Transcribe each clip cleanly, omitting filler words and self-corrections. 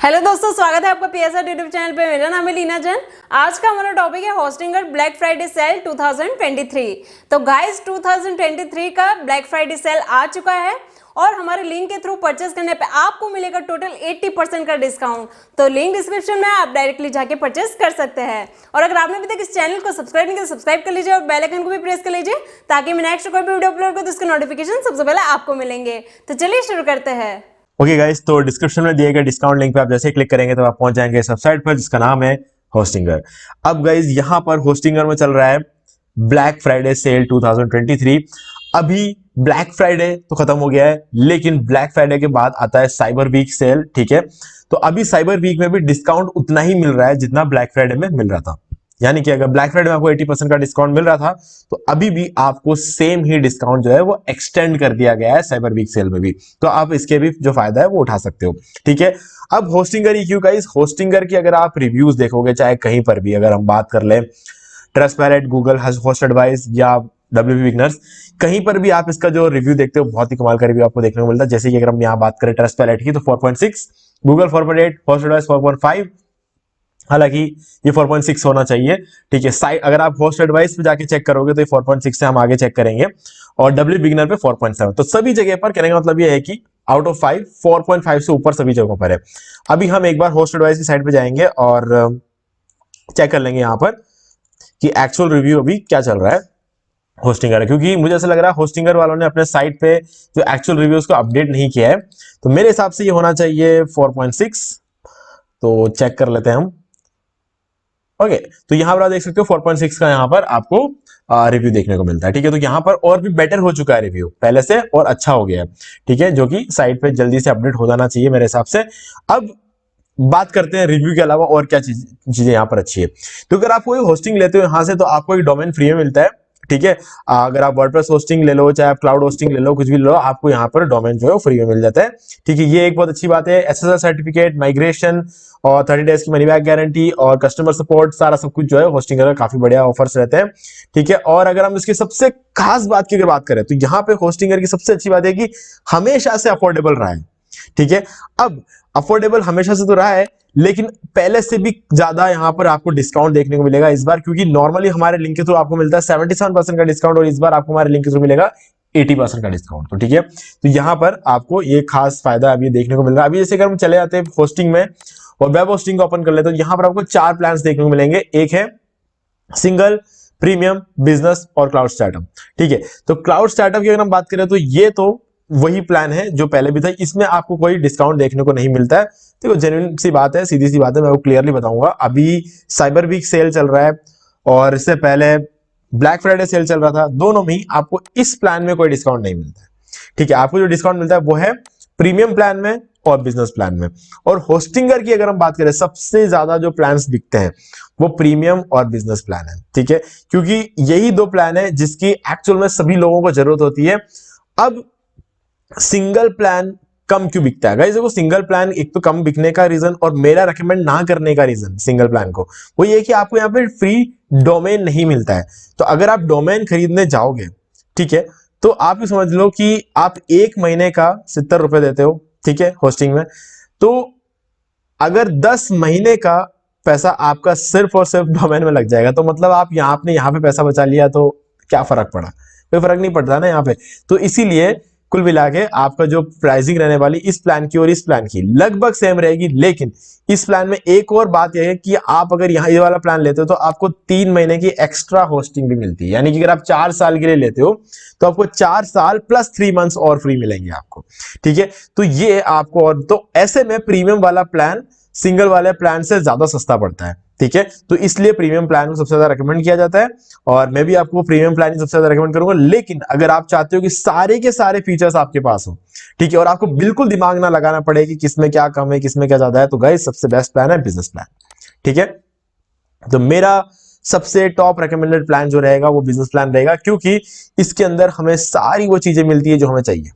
Hello दोस्तों, स्वागत है आपका पीएसआर यूट्यूब चैनल पे। मेरा नाम है लीना जैन। आज का हमारा टॉपिक है होस्टिंगर ब्लैक फ्राइडे सेल 2023। तो गाइस 2023 का ब्लैक फ्राइडे सेल आ चुका है और हमारे लिंक के थ्रू परचेस करने पे आपको मिलेगा टोटल 80% का डिस्काउंट। तो लिंक डिस्क्रिप्शन में, आप डायरेक्टली जाके परचेस कर सकते हैं। और अगर आपने अभी तक इस चैनल को सब्सक्राइब नहीं किया, सब्सक्राइब कर लीजिए और बेल आइकन को भी प्रेस कर लीजिए ताकि मैं नेक्स्ट कोई भी वीडियो अपलोड करूं तो उसके नोटिफिकेशन सबसे पहले आपको मिलेंगे। तो चलिए शुरू करते हैं। ओके गाइस, तो डिस्क्रिप्शन में दिए गए डिस्काउंट लिंक पे आप जैसे क्लिक करेंगे तो आप पहुंच जाएंगे इस वेबसाइट पर जिसका नाम है होस्टिंगर। अब गाइस यहाँ पर होस्टिंगर में चल रहा है ब्लैक फ्राइडे सेल 2023। अभी ब्लैक फ्राइडे तो खत्म हो गया है, लेकिन ब्लैक फ्राइडे के बाद आता है साइबर वीक सेल। ठीक है, तो अभी साइबर वीक में भी डिस्काउंट उतना ही मिल रहा है जितना ब्लैक फ्राइडे में मिल रहा था। यानी कि अगर ब्लैक फ्राइडे में आपको 80% का डिस्काउंट मिल रहा था तो अभी भी आपको सेम ही डिस्काउंट जो है वो एक्सटेंड कर दिया गया है साइबर वीक सेल में भी। तो आप इसके भी जो फायदा है वो उठा सकते हो। ठीक है, अब होस्टिंगर ही क्यों गाइस? होस्टिंगर की अगर आप रिव्यूज देखोगे, चाहे कहीं पर भी अगर हम बात कर लें, ट्रस्टपैरेंट, गूगल होस्ट एडवाइस या डब्ल्यूपी बिगनर्स, कहीं पर भी आप इसका जो रिव्यू देखते हो बहुत ही कमाल का रिव्यू आपको देखने को मिलता है। जैसे कि अगर हम यहाँ बात करें ट्रस्टपैरेंट की तो 4.6, गूगल 4.8, होस्ट एडवाइस 4.5, हालांकि ये 4.6 होना चाहिए। ठीक है, साइट अगर आप होस्ट एडवाइस पे जाके चेक करोगे तो ये 4.6 से हम आगे चेक करेंगे और डब्ल्यू बिगनर पे 4.7। तो सभी जगह पर कहने का मतलब ये है कि आउट ऑफ 5 4.5 से ऊपर सभी जगहों पर है। अभी हम एक बार होस्ट एडवाइस की साइट पे जाएंगे और चेक कर लेंगे यहाँ पर कि एक्चुअल रिव्यू अभी क्या चल रहा है होस्टिंगर, क्योंकि मुझे ऐसा लग रहा है होस्टिंगर वालों ने अपने साइट पे जो एक्चुअल रिव्यूज को अपडेट नहीं किया है। तो मेरे हिसाब से ये होना चाहिए 4.6। तो चेक कर लेते हैं हम। ओके, तो यहां पर आप देख सकते हो 4.6 का यहां पर आपको रिव्यू देखने को मिलता है। ठीक है, तो यहां पर और भी बेटर हो चुका है रिव्यू पहले से और अच्छा हो गया है। ठीक है, जो कि साइट पे जल्दी से अपडेट हो जाना चाहिए मेरे हिसाब से। अब बात करते हैं रिव्यू के अलावा और क्या चीजें यहां पर अच्छी है। तो अगर आप कोई होस्टिंग लेते हो यहां से तो आपको एक डोमेन फ्री में मिलता है। ठीक है, अगर आप वर्डप्रेस होस्टिंग ले लो, चाहे आप क्लाउड होस्टिंग ले लो, कुछ भी ले लो, आपको यहाँ पर डोमेन जो है फ्री में मिल जाता है। ठीक है, ये एक बहुत अच्छी बात है। एसएसएल सर्टिफिकेट, माइग्रेशन और 30 डेज की मनी बैक गारंटी और कस्टमर सपोर्ट, सारा सब कुछ जो है होस्टिंगर का काफी बढ़िया ऑफर्स रहते हैं। ठीक है, और अगर हम इसकी सबसे खास बात की अगर बात करें तो यहाँ पे होस्टिंगर की सबसे अच्छी बात है कि हमेशा से अफोर्डेबल रहा है। ठीक है, अब अफोर्डेबल हमेशा से तो रहा है, लेकिन पहले से भी ज्यादा यहां पर आपको डिस्काउंट देखने को मिलेगा इस बार, क्योंकि नॉर्मली हमारे लिंक के थ्रू आपको मिलता है 77% का डिस्काउंट और इस बार आपको हमारे लिंक के थ्रू मिलेगा 80% का डिस्काउंट। तो ठीक है, तो यहां पर आपको ये खास फायदा अभी देखने को मिल रहा है। अभी जैसे अगर हम चले जाते हैं होस्टिंग में और वेब होस्टिंग को ओपन कर लेते हैं तो यहां पर आपको 4 प्लान देखने को मिलेंगे। एक है सिंगल, प्रीमियम, बिजनेस और क्लाउड स्टार्टअप। ठीक है, तो क्लाउड स्टार्टअप की अगर हम बात करें तो ये तो वही प्लान है जो पहले भी था, इसमें आपको कोई डिस्काउंट देखने को नहीं मिलता है। देखो जेन्युइन सी बात है, सीधी सी बात है, मैं वो क्लियरली बताऊंगा। अभी साइबर वीक सेल चल रहा है और इससे पहले ब्लैक फ्राइडे सेल चल रहा था, दोनों में ही आपको इस प्लान में कोई डिस्काउंट नहीं मिलता है। ठीक है, आपको जो डिस्काउंट मिलता है वो है प्रीमियम प्लान में और बिजनेस प्लान में। और होस्टिंगर की अगर हम बात करें, सबसे ज्यादा जो प्लान्स बिकते हैं वो प्रीमियम और बिजनेस प्लान है। ठीक है, क्योंकि यही दो प्लान है जिसकी एक्चुअल में सभी लोगों को जरूरत होती है। अब सिंगल प्लान कम क्यों बिकता है गाइस? देखो सिंगल प्लान एक तो कम बिकने का रीजन और मेरा रेकमेंड ना करने का रीजन सिंगल प्लान को वो ये कि आपको यहाँ पे फ्री डोमेन नहीं मिलता है। तो अगर आप डोमेन खरीदने जाओगे, ठीक है, तो आप ये समझ लो कि आप एक महीने का 70 रुपए देते हो। ठीक है, होस्टिंग में, तो अगर 10 महीने का पैसा आपका सिर्फ और सिर्फ डोमेन में लग जाएगा तो मतलब आप आपने यहाँ पे पैसा बचा लिया तो क्या फर्क पड़ा? कोई फर्क नहीं पड़ता ना यहाँ पे। तो इसीलिए कुल मिला के आपका जो प्राइसिंग रहने वाली इस प्लान की और इस प्लान की लगभग सेम रहेगी, लेकिन इस प्लान में एक और बात यह है कि आप अगर यहाँ ये वाला प्लान लेते हो तो आपको 3 महीने की एक्स्ट्रा होस्टिंग भी मिलती है। यानी कि अगर आप 4 साल के लिए लेते हो तो आपको 4 साल प्लस 3 मंथ्स और फ्री मिलेंगे आपको। ठीक है, तो ये आपको, और तो ऐसे में प्रीमियम वाला प्लान सिंगल वाले प्लान से ज्यादा सस्ता पड़ता है। ठीक है, तो इसलिए प्रीमियम प्लान को सबसे ज्यादा रेकमेंड किया जाता है और मैं भी आपको प्रीमियम प्लान सबसे ज्यादा रेकमेंड करूंगा। लेकिन अगर आप चाहते हो कि सारे के सारे फीचर्स आपके पास हो, ठीक है, और आपको बिल्कुल दिमाग ना लगाना पड़े कि किसमें क्या कम है किसमें क्या ज्यादा है, तो गाइस सबसे बेस्ट प्लान है बिजनेस प्लान। ठीक है, तो मेरा सबसे टॉप रेकमेंडेड प्लान जो रहेगा वो बिजनेस प्लान रहेगा, क्योंकि इसके अंदर हमें सारी वो चीजें मिलती है जो हमें चाहिए,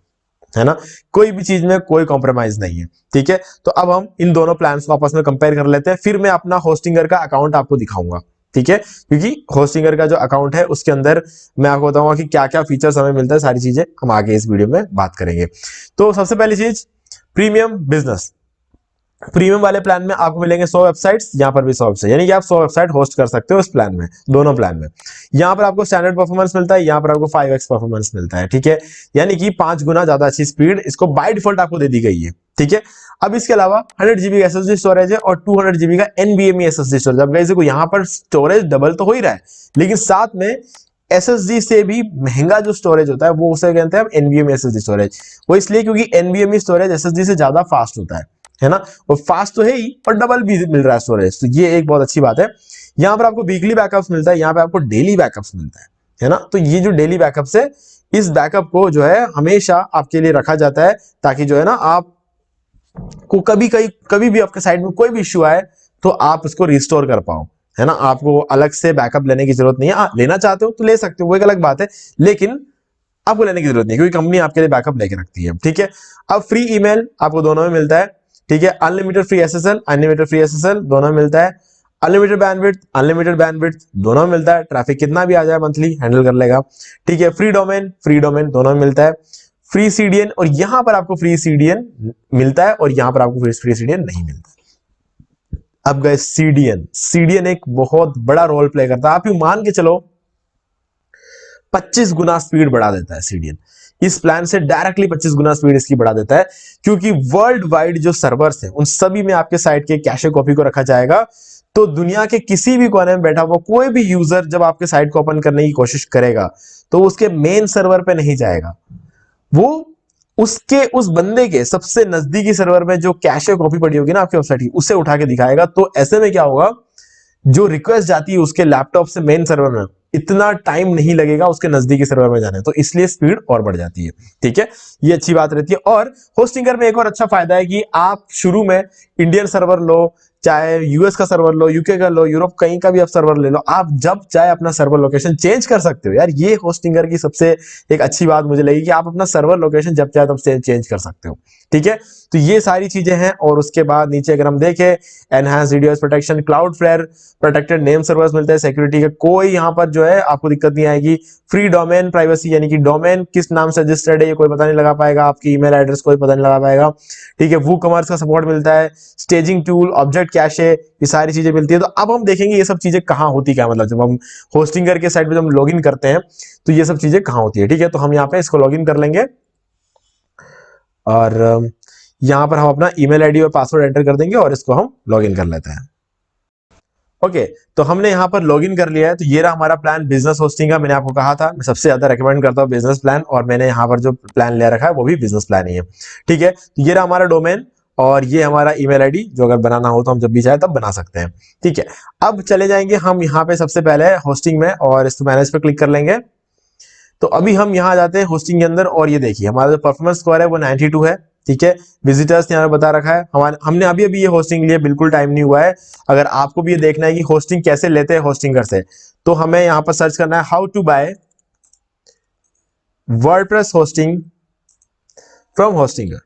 है ना, कोई भी चीज में कोई कॉम्प्रोमाइज नहीं है। ठीक है, तो अब हम इन दोनों प्लान्स को आपस में कंपेयर कर लेते हैं, फिर मैं अपना होस्टिंगर का अकाउंट आपको दिखाऊंगा। ठीक है, क्योंकि होस्टिंगर का जो अकाउंट है उसके अंदर मैं आपको बताऊंगा कि क्या क्या फीचर्स हमें मिलता है, सारी चीजें हम आगे इस वीडियो में बात करेंगे। तो सबसे पहली चीज प्रीमियम बिजनेस। प्रीमियम वाले प्लान में आपको मिलेंगे 100 वेबसाइट्स, यहाँ पर भी 100 वेबसाइट, यानी कि आप 100 वेबसाइट होस्ट कर सकते हो इस प्लान में, दोनों प्लान में। यहाँ पर आपको स्टैंडर्ड परफॉर्मेंस मिलता है, यहाँ पर आपको 5x परफॉर्मेंस मिलता है, ठीक है, यानी कि 5 गुना ज्यादा अच्छी स्पीड इसको बाय डिफॉल्ट आपको दे दी गई है, ठीक है। अब इसके अलावा 100 GB का SSD स्टोरेज है और 200 GB का NVMe SSD स्टोरेज। अब गाइस देखो यहाँ पर स्टोरेज डबल तो हो ही रहा है, लेकिन साथ में SSD से भी महंगा जो स्टोरेज होता है वो उसे कहते हैं हम NVMe SSD स्टोरेज। वो इसलिए क्योंकि NVMe स्टोरेज SSD से ज्यादा फास्ट होता है ना, और फास्ट तो है ही और डबल भी मिल रहा है स्टोरेज, तो ये एक बहुत अच्छी बात है। यहाँ पर आपको वीकली बैकअप्स मिलता है, यहाँ पे आपको डेली बैकअप्स मिलता है ना। तो ये जो डेली बैकअप्स है, इस बैकअप को जो है हमेशा आपके लिए रखा जाता है, ताकि जो है ना आप को कभी भी आपके साइड में कोई भी इश्यू आए तो आप उसको रिस्टोर कर पाओ, है ना। आपको अलग से बैकअप लेने की जरूरत नहीं है, लेना चाहते हो तो ले सकते हो, वो एक अलग बात है, लेकिन आपको लेने की जरूरत नहीं, क्योंकि कंपनी आपके लिए बैकअप लेके रखती है, ठीक है। अब फ्री ईमेल आपको दोनों में मिलता है, ठीक है। अनलिमिटेड फ्री SSL दोनों में मिलता है। अनलिमिटेड बैंडविड्थ दोनों में मिलता है, ट्रैफिक कितना भी आ जाए मंथली हैंडल कर लेगा, ठीक है। फ्री डोमेन दोनों में मिलता है। फ्री CDN, और यहां पर आपको फ्री CDN मिलता है और यहां पर आपको फ्री CDN नहीं मिलता। अब गए CDN एक बहुत बड़ा रोल प्ले करता है। आप यू मान के चलो 25 गुना स्पीड बढ़ा देता है CDN, इस प्लान से डायरेक्टली 25 गुना स्पीड इसकी बढ़ा देता है, क्योंकि वर्ल्ड वाइड जो सर्वर्स हैं उन सभी में आपके साइट के कैशे कॉपी को रखा जाएगा। तो दुनिया के किसी भी कोने में बैठा हुआ कोई भी यूजर जब आपके साइट को ओपन करने की कोशिश करेगा तो उसके मेन सर्वर पे नहीं जाएगा, वो उसके उस बंदे के सबसे नजदीकी सर्वर में जो कैशे कॉपी पड़ी होगी ना आपकी वेबसाइट की, उससे उठा के दिखाएगा। तो ऐसे में क्या होगा, जो रिक्वेस्ट जाती है उसके लैपटॉप से मेन सर्वर में, इतना टाइम नहीं लगेगा उसके नजदीकी सर्वर में जाने, तो इसलिए स्पीड और बढ़ जाती है, ठीक है। ये अच्छी बात रहती है। और होस्टिंगर में एक और अच्छा फायदा है कि आप शुरू में इंडियन सर्वर लो, चाहे यूएस का सर्वर लो, यूके का लो, यूरोप कहीं का भी आप सर्वर ले लो, आप जब चाहे अपना सर्वर लोकेशन चेंज कर सकते हो। यार ये होस्टिंगर की सबसे एक अच्छी बात मुझे लगी कि आप अपना सर्वर लोकेशन जब चाहे तब चेंज कर सकते हो, ठीक है। तो ये सारी चीजें हैं। और उसके बाद नीचे अगर हम देखें, enhance DDoS protection, Cloudflare protected name servers मिलते हैं, सिक्योरिटी का कोई यहाँ पर जो है आपको दिक्कत नहीं आएगी। फ्री डोमेन प्राइवेसी, यानी कि डोमेन किस नाम से रजिस्टर्ड है ये कोई पता नहीं लगा पाएगा, आपकी ईमेल एड्रेस कोई पता नहीं लगा पाएगा, ठीक है। WooCommerce का सपोर्ट मिलता है, स्टेजिंग टूल, ऑब्जेक्ट कैशे, ये सारी चीजें मिलती है। तो अब हम देखेंगे ये सब चीजें कहाँ होती क्या, मतलब जब हम होस्टिंगर के साइट पे जब हम लॉगिन करते हैं तो ये सब चीजें कहाँ होती है, ठीक है। तो हम यहाँ पे इसको लॉगिन कर लेंगे और यहाँ पर हम अपना ईमेल आईडी और पासवर्ड एंटर कर देंगे और इसको हम लॉगिन कर लेते हैं। ओके, तो हमने यहाँ पर लॉगिन कर लिया है। तो ये रहा हमारा प्लान बिजनेस होस्टिंग का। मैंने आपको कहा था मैं सबसे ज्यादा रेकमेंड करता हूँ बिजनेस प्लान, और मैंने यहाँ पर जो प्लान ले रखा है वो भी बिजनेस प्लान ही है, ठीक है। तो ये रहा हमारा डोमेन और ये हमारा ईमेल आईडी, जो अगर बनाना हो तो हम जब भी चाहे तब बना सकते हैं, ठीक है। अब चले जाएंगे हम यहाँ पे सबसे पहले होस्टिंग में और इस मैनेज पे क्लिक कर लेंगे। तो अभी हम यहाँ जाते हैं होस्टिंग के अंदर और ये देखिए हमारा जो परफॉर्मेंस स्कोर है वो 92 है, ठीक है। विजिटर्स यहाँ पे बता रखा है हमने अभी ये होस्टिंग लिए, बिल्कुल टाइम नहीं हुआ है। अगर आपको भी ये देखना है कि होस्टिंग कैसे लेते हैं होस्टिंगर से, तो हमें यहाँ पर सर्च करना है how to buy WordPress hosting from Hostinger,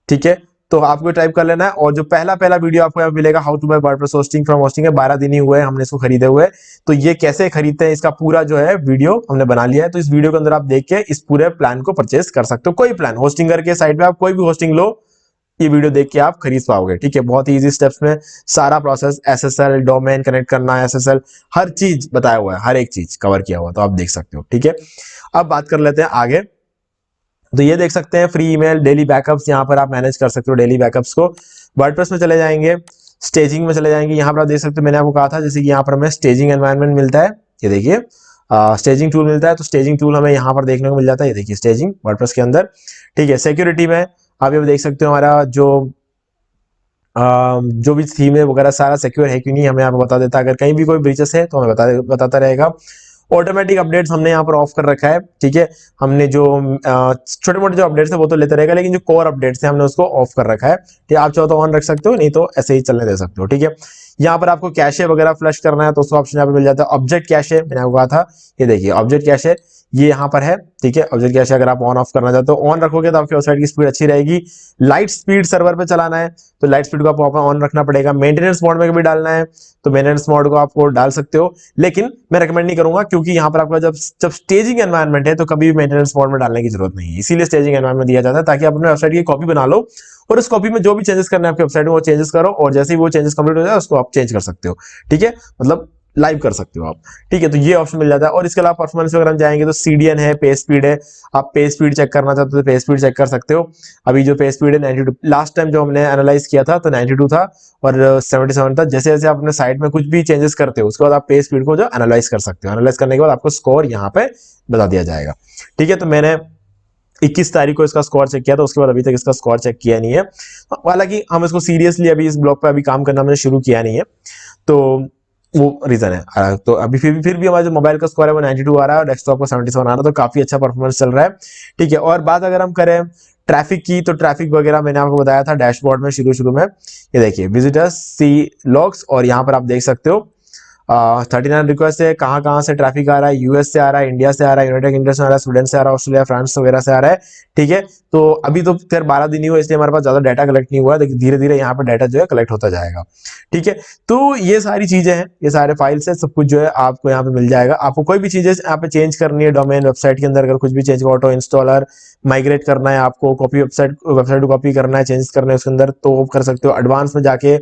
ठीक है। तो आपको टाइप कर लेना है और जो पहला वीडियो आपको यहाँ मिलेगा how to buy WordPress hosting from Hostinger, 12 दिन ही हुए हैं हमने इसको खरीदे हुए। तो ये कैसे खरीदते हैं इसका पूरा जो है वीडियो हमने बना लिया है। तो इस वीडियो के अंदर आप देख के इस पूरे प्लान को परचेस कर सकते हो। कोई प्लान होस्टिंगर के साइट पे आप कोई भी होस्टिंग लो, ये वीडियो देख के आप खरीद पाओगे, ठीक है। बहुत ही इजी स्टेप्स में सारा प्रोसेस, SSL डोमेन कनेक्ट करना, SSL हर चीज बताया हुआ है, हर एक चीज कवर किया हुआ, तो आप देख सकते हो, ठीक है। अब बात कर लेते हैं आगे। तो ये देख सकते हैं फ्री ईमेल, डेली बैकअप्स, यहाँ पर आप मैनेज कर सकते हो डेली बैकअप्स को। वर्डप्रेस में चले जाएंगे, स्टेजिंग में चले जाएंगे, यहाँ पर आप देख सकते हो मैंने आपको कहा था जैसे कि यहाँ पर हमें स्टेजिंग एनवायरनमेंट मिलता है, ये देखिए स्टेजिंग टूल मिलता है। तो स्टेजिंग टूल हमें यहाँ पर देखने को मिल जाता है, ये देखिए स्टेजिंग वर्डप्रेस के अंदर, ठीक है। सिक्योरिटी में आप ये देख सकते हो हमारा जो भी थीम है वगैरह सारा सिक्योर है कि नहीं हमें यहाँ पर बता देता है। अगर कहीं भी कोई ब्रीचेस है तो हमें बताता रहेगा। ऑटोमेटिक अपडेट्स हमने यहाँ पर ऑफ कर रखा है, ठीक है। हमने जो छोटे मोटे जो अपडेट्स है वो तो लेते रहेगा, लेकिन जो कोर अपडेट्स है हमने उसको ऑफ कर रखा है, ठीक है। आप चाहो तो ऑन रख सकते हो, नहीं तो ऐसे ही चलने दे सकते हो, ठीक है। यहाँ पर आपको कैशे वगैरह फ्लश करना है तो उसका ऑप्शन यहाँ पे मिल जाता है। ऑब्जेक्ट कैशे मैंने आपको कहा था, ये देखिए ऑब्जेक्ट कैशे, ये यहाँ पर है, ठीक है। ऑब्जेक्ट कैश अगर आप ऑन ऑफ करना चाहते हो ऑन रखोगे तो आपकी वेबसाइट की स्पीड अच्छी रहेगी। लाइट स्पीड सर्वर पे चलाना है तो लाइट स्पीड को आपको ऑन रखना पड़ेगा। मेंटेनेंस मोड में कभी डालना है तो मेंटेनेंस मोड को आपको डाल सकते हो, लेकिन मैं रेकमेंड नहीं करूंगा क्योंकि यहाँ पर आपका जब स्टेजिंग एनवायरनमेंट है तो कभी भी मेंटेनेंस मोड में डालने की जरूरत नहीं है। इसीलिए स्टेजिंग एनवायरनमेंट दिया जाता है ताकि आप अपने वेबसाइट की कॉपी बना लो और उस कॉपी में जो भी चेंजेस करना है आपकी वेबसाइट में वो चेंजेस करो, और जैसे ही वो चेंजेस कंप्लीट हो जाए उसको आप चेंज कर सकते हो, ठीक है, मतलब लाइव कर सकते हो आप, ठीक है। तो ये ऑप्शन मिल जाता है। और इसके अलावा परफॉर्मेंस वगैरह हम जाएंगे तो CDN है, पेज स्पीड है। आप पेज स्पीड चेक करना चाहते हो तो पेज स्पीड चेक कर सकते हो। अभी जो पेज स्पीड है 92, लास्ट टाइम जो हमने एनालाइज किया था तो 92 था और 77 था। जैसे जैसे आप अपने साइट में कुछ भी चेंजेस करते हो उसके बाद आप पेज स्पीड को जो एनालाइज कर सकते हो। एनालाइज करने के बाद आपको स्कोर यहाँ पे बता दिया जाएगा, ठीक है। तो मैंने 21 तारीख को इसका स्कोर चेक किया था, उसके बाद अभी तक इसका स्कोर चेक किया नहीं है। हालांकि हम इसको सीरियसली अभी इस ब्लॉग पे अभी काम करना हमने शुरू किया नहीं है, तो वो रीजन है। तो अभी फिर भी हमारा जो मोबाइल का स्कोर है वो 92 आ रहा है और डेस्कटॉप का 77 आ रहा है, तो काफी अच्छा परफॉर्मेंस चल रहा है, ठीक है। और बात अगर हम करें ट्रैफिक की तो ट्रैफिक वगैरह मैंने आपको बताया था डैशबोर्ड में शुरू में। ये देखिए विजिटर्स, सी लॉग्स, और यहाँ पर आप देख सकते हो 39 रिक्वेस्ट है। कहाँ से ट्रैफिक आ रहा है, यूएस से आ रहा है, इंडिया से आ रहा है, यूनाइटेड किंगडम से आ रहा है, स्वीडन से आ रहा है, ऑस्ट्रेलिया, फ्रांस वगैरह से आ रहा है, ठीक है। तो अभी तो खैर 12 दिन ही हुआ इसलिए हमारे पास ज्यादा डाटा कलेक्ट नहीं हुआ है, लेकिन धीरे धीरे यहाँ पर डाटा जो है कलेक्ट होता जाएगा, ठीक है। तो ये सारी चीजें हैं, ये सारे फाइल्स है, सब कुछ जो है आपको यहाँ पे मिल जाएगा। आपको कोई भी चीजें यहाँ पे चेंज करनी है डोमेन वेबसाइट के अंदर, अगर कुछ भी चेंज ऑटो इंस्टॉलर माइग्रेट करना है, आपको कॉपी वेबसाइट को कॉपी करना है, चेंज करना है उसके अंदर, तो कर सकते हो। एडवांस में जाके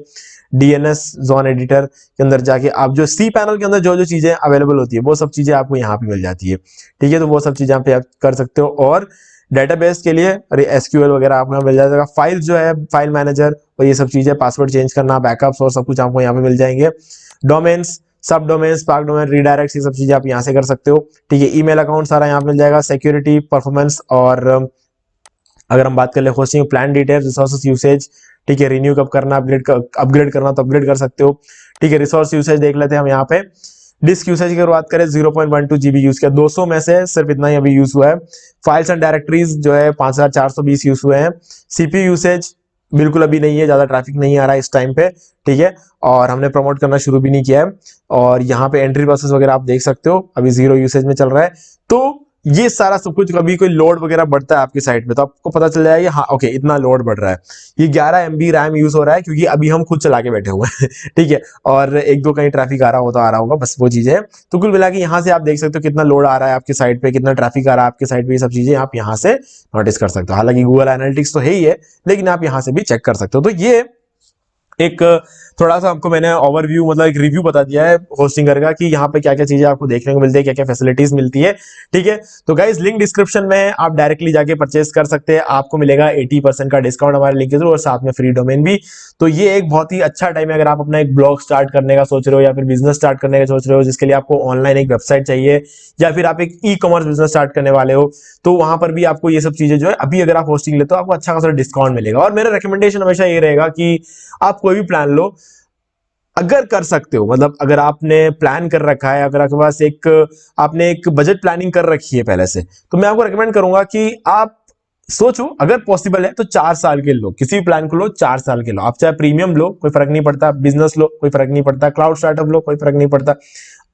DNS जोन एडिटर के अंदर जाके आप जो सी पैनल के अंदर जो जो चीजें अवेलेबल होती है वो सब चीजें आपको यहाँ पे मिल जाती है, ठीक है। तो वो सब चीजें यहाँ पे आप कर सकते हो। और डेटाबेस के लिए SQL वगैरह आपको यहाँ मिल जाएगा। फाइल जो है फाइल मैनेजर और ये सब चीजें, पासवर्ड चेंज करना, बैकअप्स और सब कुछ आपको यहाँ पे मिल जाएंगे। डोमेन्स, सब डोमेन, स्पार्क डोमेन, रीडायरेक्ट, ये सब चीजें आप यहाँ से कर सकते हो, ठीक है। ईमेल अकाउंट सारा यहाँ मिल जाएगा। सिक्योरिटी, परफॉर्मेंस, और अगर हम बात कर ले hosting plan details, resources usage, ठीक है। रिन्यू कब करना, अपग्रेड करना तो अपग्रेड कर सकते हो, ठीक है। रिसोर्स यूसेज देख लेते हैं हम यहाँ पे। डिस्क यूसेज की अगर बात करें 0.12 GB यूज किया, 200 में से सिर्फ इतना ही अभी यूज हुआ है। फाइल्स एंड डायरेक्टरीज जो है 5420 यूज हुए हैं। CPU यूसेज बिल्कुल अभी नहीं है, ज्यादा ट्रैफिक नहीं आ रहा है इस टाइम पे, ठीक है। और हमने प्रमोट करना शुरू भी नहीं किया है। और यहाँ पे एंट्री प्रोसेस वगैरह आप देख सकते हो अभी 0 यूसेज में चल रहा है। तो ये सारा सब कुछ, कभी कोई लोड वगैरह बढ़ता है आपकी साइट में तो आपको पता चल जाएगा हाँ ओके इतना लोड बढ़ रहा है। ये 11 MB रैम यूज हो रहा है क्योंकि अभी हम खुद चला के बैठे हुए हैं ठीक है। और एक दो कहीं ट्रैफिक आ रहा होगा, बस वो चीजें। तो कुल मिला के यहाँ से आप देख सकते हो कितना लोड आ रहा है आपकी साइट पे, कितना ट्रैफिक आ रहा है आपकी साइट पे, ये सब चीजें आप यहाँ से नोटिस कर सकते हो। हालांकि गूगल एनालिटिक्स तो है ही है, लेकिन आप यहाँ से भी चेक कर सकते हो। तो ये एक थोड़ा सा आपको मैंने ओवरव्यू, मतलब एक रिव्यू बता दिया है होस्टिंगर का कि यहाँ पे क्या क्या चीजें आपको देखने को मिलती है, क्या क्या फैसिलिटीज मिलती है, ठीक है। तो गाइस लिंक डिस्क्रिप्शन में आप डायरेक्टली जाके परचेस कर सकते हैं, आपको मिलेगा 80% का डिस्काउंट हमारे लिंक के थ्रू और साथ में फ्री डोमेन भी। तो ये एक बहुत ही अच्छा टाइम है अगर आप अपना एक ब्लॉग स्टार्ट करने का सोच रहे हो या फिर बिजनेस स्टार्ट करने का सोच रहे हो, जिसके लिए आपको ऑनलाइन एक वेबसाइट चाहिए, या फिर आप एक ई-कॉमर्स बिजनेस स्टार्ट करने वाले हो, तो वहां पर भी आपको ये सब चीजें जो है अभी अगर आप होस्टिंग लेते हो आपको अच्छा खासा डिस्काउंट मिलेगा। और मेरा रिकमेंडेशन हमेशा ये रहेगा कि आप कोई भी प्लान लो, अगर कर सकते हो, मतलब अगर आपने प्लान कर रखा है, अगर आपके पास आपने एक बजट प्लानिंग कर रखी है पहले से, तो मैं आपको रिकमेंड करूंगा कि आप सोचो अगर पॉसिबल है तो 4 साल के लो, किसी भी प्लान को लो 4 साल के लो। आप चाहे प्रीमियम लो कोई फर्क नहीं पड़ता, बिजनेस लो कोई फर्क नहीं पड़ता, क्लाउड स्टार्टअप लो कोई फर्क नहीं पड़ता,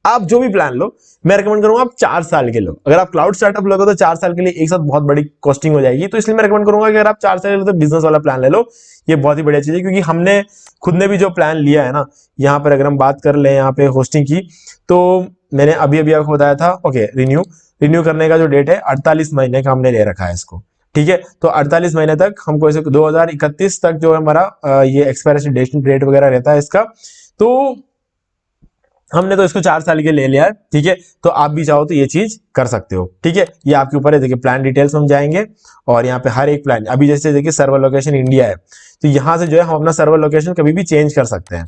आप जो भी प्लान लो मैं रिकमेंड करूंगा आप 4 साल के लो। अगर आप क्लाउड स्टार्टअप लोगे तो 4 साल के लिए एक साथ बहुत बड़ी कॉस्टिंग हो जाएगी, तो इसलिए मैं रिकमेंड करूंगा कि अगर आप 4 साल के लिए तो बिजनेस वाला प्लान ले लो। ये बहुत ही बढ़िया चीज है क्योंकि हमने खुद ने भी जो प्लान लिया है ना, यहाँ पर अगर हम बात कर ले यहाँ पे होस्टिंग की, तो मैंने अभी अभी आपको बताया था ओके रिन्यू करने का जो डेट है 48 महीने का हमने ले रखा है इसको, ठीक है। तो 48 महीने तक हमको इसे 2031 तक जो है हमारा ये एक्सपायरेशन डेट वगैरह रहता है इसका, तो हमने तो इसको 4 साल के ले लिया है, ठीक है। तो आप भी चाहो तो ये चीज कर सकते हो, ठीक है। ये आपके ऊपर है। देखिए प्लान डिटेल्स हम जाएंगे और यहाँ पे हर एक प्लान, अभी जैसे देखिए सर्वर लोकेशन इंडिया है, तो यहाँ से जो है हम अपना सर्वर लोकेशन कभी भी चेंज कर सकते हैं,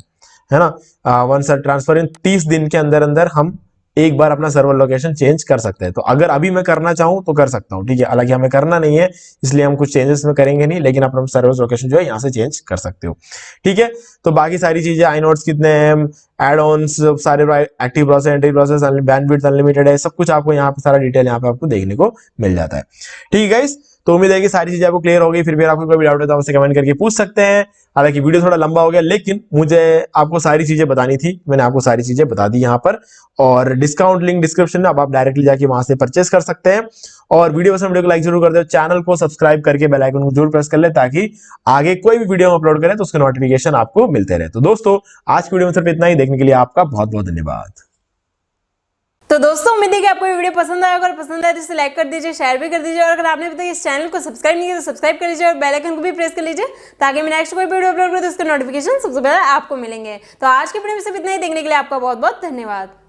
है ना। वंस ट्रांसफर इन 30 दिन के अंदर अंदर हम एक बार अपना सर्वर लोकेशन चेंज कर सकते हैं। तो अगर अभी मैं करना चाहूं तो कर सकता हूं, ठीक है। हालांकि हमें करना नहीं है इसलिए हम कुछ चेंजेस में करेंगे नहीं, लेकिन अपना सर्वर लोकेशन जो है यहाँ से चेंज कर सकते हो, ठीक है। तो बाकी सारी चीजें आईनोड्स कितने हैं, एड ऑन्स सारे, active process, entry process, bandwidth unlimited है, सब कुछ आपको यहाँ पे सारा डिटेल यहाँ पे आपको देखने को मिल जाता है, ठीक है गाइस। तो उम्मीद है कि सारी चीजें आपको क्लियर हो गई। फिर भी आपको कोई डाउट है तो हमसे कमेंट करके पूछ सकते हैं। हालांकि वीडियो थोड़ा लंबा हो गया, लेकिन मुझे आपको सारी चीजें बतानी थी, मैंने आपको सारी चीजें बता दी यहाँ पर। और डिस्काउंट लिंक डिस्क्रिप्शन में, अब आप डायरेक्टली जाके वहां से परचेस कर सकते हैं। और वीडियो पसंद, वीडियो को लाइक जरूर कर दो, चैनल को सब्सक्राइब करके बेल आइकन को जरूर प्रेस कर ले, ताकि आगे कोई भी वीडियो हम अपलोड करें तो उसके नोटिफिकेशन आपको मिलते रहे। तो दोस्तों आज की वीडियो में सिर्फ इतना ही। देखने के लिए आपका बहुत बहुत धन्यवाद। तो दोस्तों उम्मीद है कि आपको ये वीडियो पसंद आया। अगर पसंद आए तो इसे लाइक कर दीजिए, शेयर भी कर दीजिए, और अगर आपने अभी तक इस चैनल को सब्सक्राइब नहीं किया तो सब्सक्राइब कर लीजिए और बेल आइकन को भी प्रेस कर लीजिए, ताकि मैं नेक्स्ट कोई वीडियो अपलोड करूँ तो उसके नोटिफिकेशन सबसे पहले आपको मिलेंगे। तो आज की वीडियो में सिर्फ इतना ही। देखने के लिए आपका बहुत बहुत धन्यवाद।